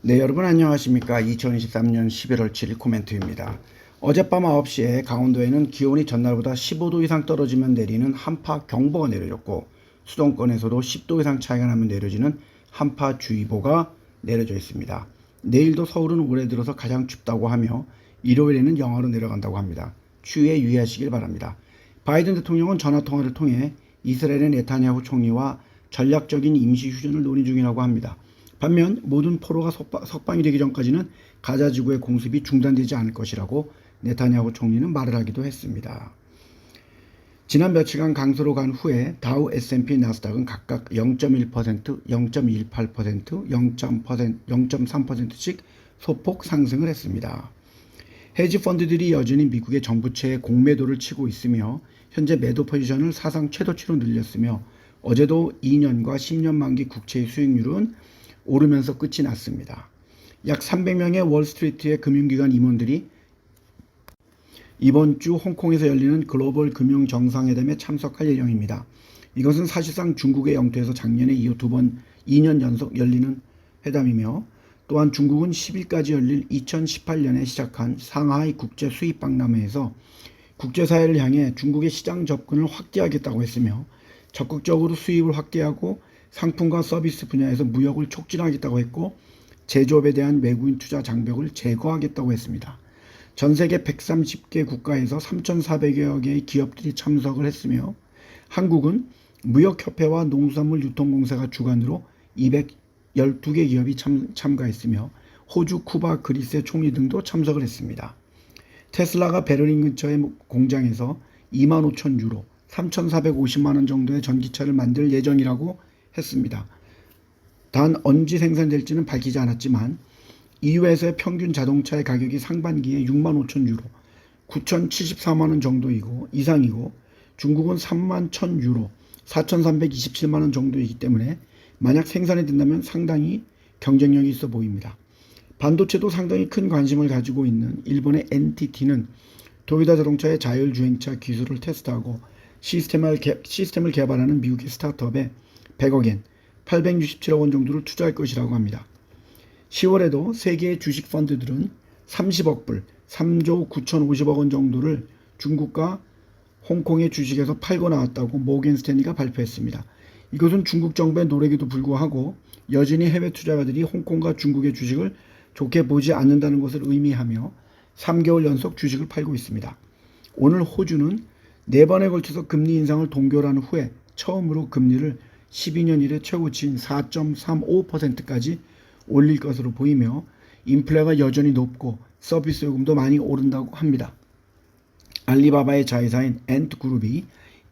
네, 여러분 안녕하십니까. 2023년 11월 7일 코멘트입니다. 어젯밤 9시에 강원도에는 기온이 전날보다 15도 이상 떨어지면 내리는 한파 경보가 내려졌고, 수도권에서도 10도 이상 차이가 나면 내려지는 한파 주의보가 내려져 있습니다. 내일도 서울은 올해 들어서 가장 춥다고 하며 일요일에는 영하로 내려간다고 합니다. 추위에 유의하시길 바랍니다. 바이든 대통령은 전화통화를 통해 이스라엘의 네타냐후 총리와 전략적인 임시 휴전을 논의 중이라고 합니다. 반면 모든 포로가 석방이 되기 전까지는 가자 지구의 공습이 중단되지 않을 것이라고 네타냐후 총리는 말을 하기도 했습니다. 지난 며칠간 강세로 간 후에 다우, S&P, 나스닥은 각각 0.1%, 0.18%, 0.3%씩 소폭 상승을 했습니다. 헤지 펀드들이 여전히 미국의 정부채의 공매도를 치고 있으며 현재 매도 포지션을 사상 최고치로 늘렸으며 어제도 2년과 10년 만기 국채의 수익률은 오르면서 끝이 났습니다. 약 300명의 월스트리트의 금융기관 임원들이 이번 주 홍콩에서 열리는 글로벌 금융 정상회담에 참석할 예정입니다. 이것은 사실상 중국의 영토에서 작년에 이후 2년 연속 열리는 회담이며, 또한 중국은 10일까지 열릴 2018년에 시작한 상하이 국제 수입 박람회에서 국제사회를 향해 중국의 시장 접근을 확대하겠다고 했으며, 적극적으로 수입을 확대하고 상품과 서비스 분야에서 무역을 촉진하겠다고 했고, 제조업에 대한 외국인 투자 장벽을 제거하겠다고 했습니다. 전 세계 130개 국가에서 3,400여 개의 기업들이 참석을 했으며, 한국은 무역협회와 농수산물 유통공사가 주관으로 212개 기업이 참가했으며, 호주, 쿠바, 그리스의 총리 등도 참석을 했습니다. 테슬라가 베를린 근처의 공장에서 25,000유로, 3,450만원 정도의 전기차를 만들 예정이라고 했습니다. 단 언제 생산될지는 밝히지 않았지만 EU에서의 평균 자동차의 가격이 상반기에 65,000유로, 9,074만원 정도 이상이고 중국은 31,000유로, 4,327만원 정도이기 때문에 만약 생산이 된다면 상당히 경쟁력이 있어 보입니다. 반도체도 상당히 큰 관심을 가지고 있는 일본의 NTT는 도요타 자동차의 자율주행차 기술을 테스트하고 시스템을 개발하는 미국의 스타트업에 100억엔, 867억원 정도를 투자할 것이라고 합니다. 10월에도 세계의 주식 펀드들은 30억 불, 3조 9,050억원 정도를 중국과 홍콩의 주식에서 팔고 나왔다고 모건 스탠리가 발표했습니다. 이것은 중국 정부의 노력에도 불구하고 여전히 해외 투자가들이 홍콩과 중국의 주식을 좋게 보지 않는다는 것을 의미하며 3개월 연속 주식을 팔고 있습니다. 오늘 호주는 4번에 걸쳐서 금리 인상을 동결한 후에 처음으로 금리를 12년 이래 최고치인 4.35%까지 올릴 것으로 보이며, 인플레가 여전히 높고 서비스 요금도 많이 오른다고 합니다. 알리바바의 자회사인 엔트그룹이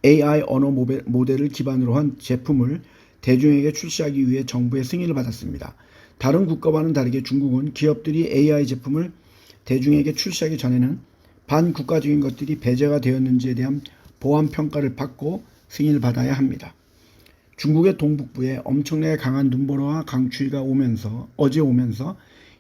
AI 언어 모델을 기반으로 한 제품을 대중에게 출시하기 위해 정부의 승인을 받았습니다. 다른 국가와는 다르게 중국은 기업들이 AI 제품을 대중에게 출시하기 전에는 반국가적인 것들이 배제가 되었는지에 대한 보안 평가를 받고 승인을 받아야 합니다. 중국의 동북부에 엄청나게 강한 눈보라와 강추위가 어제 오면서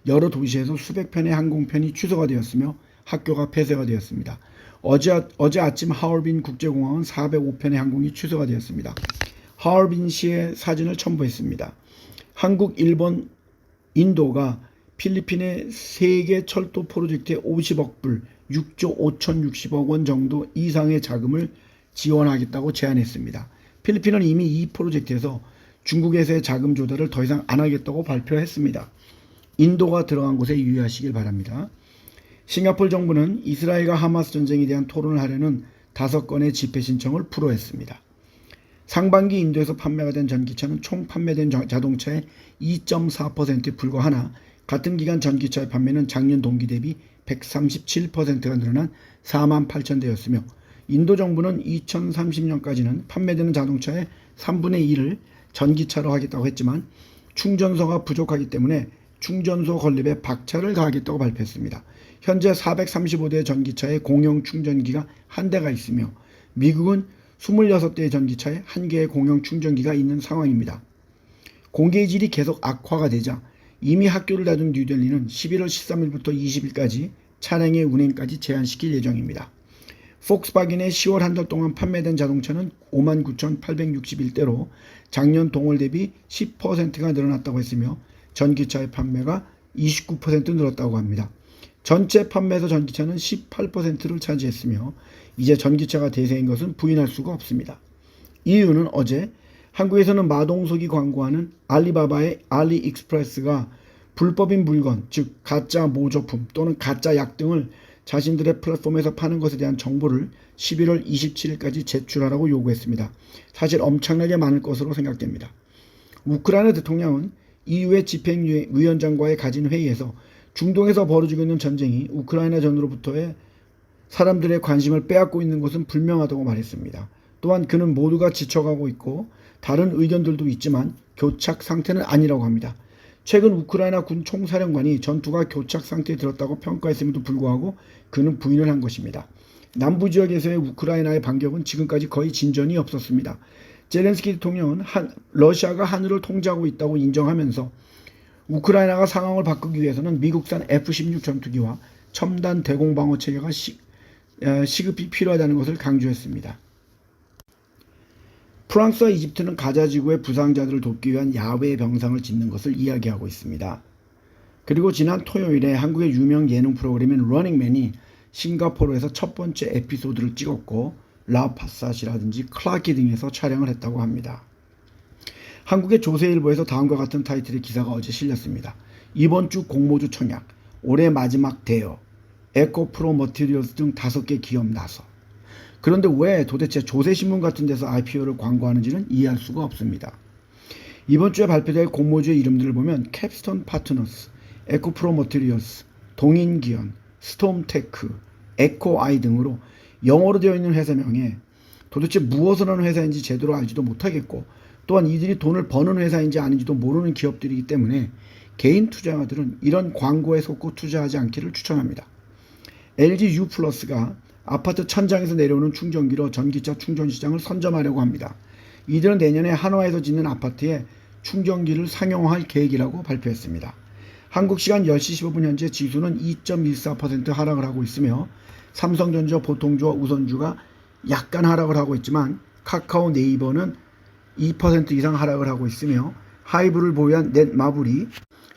여러 도시에서 수백 편의 항공편이 취소가 되었으며 학교가 폐쇄가 되었습니다. 어제 아침 하얼빈 국제공항은 405편의 항공이 취소가 되었습니다. 하얼빈시의 사진을 첨부했습니다. 한국, 일본, 인도가 필리핀의 세계 철도 프로젝트에 50억 불, 6조 5,060억원 정도 이상의 자금을 지원하겠다고 제안했습니다. 필리핀은 이미 이 프로젝트에서 중국에서의 자금 조달을 더 이상 안 하겠다고 발표했습니다. 인도가 들어간 곳에 유의하시길 바랍니다. 싱가포르 정부는 이스라엘과 하마스 전쟁에 대한 토론을 하려는 5건의 집회 신청을 불허했습니다. 상반기 인도에서 판매가 된 전기차는 총 판매된 자동차의 2.4%에 불과하나, 같은 기간 전기차의 판매는 작년 동기 대비 137%가 늘어난 48,000대였으며, 인도 정부는 2030년까지는 판매되는 자동차의 3분의 1을 전기차로 하겠다고 했지만 충전소가 부족하기 때문에 충전소 건립에 박차를 가하겠다고 발표했습니다. 현재 435대의 전기차에 공용 충전기가 1대가 있으며 미국은 26대의 전기차에 1개의 공용 충전기가 있는 상황입니다. 공기의 질이 계속 악화가 되자 이미 학교를 닫은 뉴델리는 11월 13일부터 20일까지 차량의 운행까지 제한시킬 예정입니다. 폭스바겐의 10월 한 달 동안 판매된 자동차는 59,861대로 작년 동월 대비 10%가 늘어났다고 했으며 전기차의 판매가 29% 늘었다고 합니다. 전체 판매에서 전기차는 18%를 차지했으며 이제 전기차가 대세인 것은 부인할 수가 없습니다. 이유는 어제 한국에서는 마동석이 광고하는 알리바바의 알리익스프레스가 불법인 물건, 즉 가짜 모조품 또는 가짜 약 등을 자신들의 플랫폼에서 파는 것에 대한 정보를 11월 27일까지 제출하라고 요구했습니다. 사실 엄청나게 많을 것으로 생각됩니다. 우크라이나 대통령은 EU의 집행위원장과의 가진 회의에서 중동에서 벌어지고 있는 전쟁이 우크라이나 전으로부터의 사람들의 관심을 빼앗고 있는 것은 분명하다고 말했습니다. 또한 그는 모두가 지쳐가고 있고 다른 의견들도 있지만 교착 상태는 아니라고 합니다. 최근 우크라이나 군 총사령관이 전투가 교착 상태에 들었다고 평가했음에도 불구하고 그는 부인을 한 것입니다. 남부 지역에서의 우크라이나의 반격은 지금까지 거의 진전이 없었습니다. 젤렌스키 대통령은 러시아가 하늘을 통제하고 있다고 인정하면서 우크라이나가 상황을 바꾸기 위해서는 미국산 F-16 전투기와 첨단 대공방어 체계가 시급히 필요하다는 것을 강조했습니다. 프랑스와 이집트는 가자 지구의 부상자들을 돕기 위한 야외 병상을 짓는 것을 이야기하고 있습니다. 그리고 지난 토요일에 한국의 유명 예능 프로그램인 러닝맨이 싱가포르에서 첫 번째 에피소드를 찍었고 라파사시라든지 클라키 등에서 촬영을 했다고 합니다. 한국의 조세일보에서 다음과 같은 타이틀의 기사가 어제 실렸습니다. 이번 주 공모주 청약, 올해 마지막 대여, 에코프로 머티리얼스 등 5개 기업 나서. 그런데 왜 도대체 조세신문 같은 데서 IPO를 광고하는지는 이해할 수가 없습니다. 이번 주에 발표될 공모주의 이름들을 보면 캡스톤 파트너스, 에코프로 머티리얼스, 동인기현, 스톰테크, 에코아이 등으로 영어로 되어 있는 회사명에 도대체 무엇을 하는 회사인지 제대로 알지도 못하겠고 또한 이들이 돈을 버는 회사인지 아닌지도 모르는 기업들이기 때문에 개인 투자자들은 이런 광고에 속고 투자하지 않기를 추천합니다. LG U+가 아파트 천장에서 내려오는 충전기로 전기차 충전 시장을 선점하려고 합니다. 이들은 내년에 한화에서 짓는 아파트에 충전기를 상용화할 계획이라고 발표했습니다. 한국 시간 10시 15분 현재 지수는 2.14% 하락을 하고 있으며 삼성전자, 보통주와 우선주가 약간 하락을 하고 있지만 카카오, 네이버는 2% 이상 하락을 하고 있으며 하이브를 보유한 넷마블이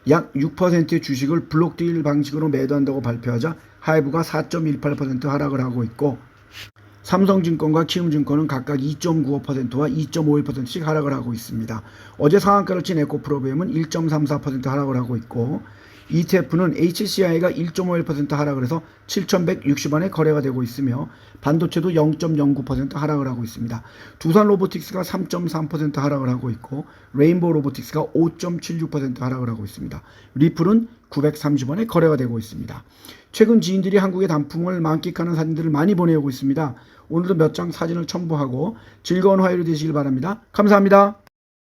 약 6%의 주식을 블록딜 방식으로 매도한다고 발표하자 하이브가 4.18% 하락을 하고 있고 삼성증권과 키움증권은 각각 2.95%와 2.51%씩 하락을 하고 있습니다. 어제 상한가를 친 에코프로비움은 1.34% 하락을 하고 있고 ETF는 HCI가 1.51% 하락을 해서 7,160원에 거래가 되고 있으며 반도체도 0.09% 하락을 하고 있습니다. 두산 로보틱스가 3.3% 하락을 하고 있고 레인보우 로보틱스가 5.76% 하락을 하고 있습니다. 리플은 930원에 거래가 되고 있습니다. 최근 지인들이 한국의 단풍을 만끽하는 사진들을 많이 보내오고 있습니다. 오늘도 몇 장 사진을 첨부하고 즐거운 화요일이 되시길 바랍니다. 감사합니다.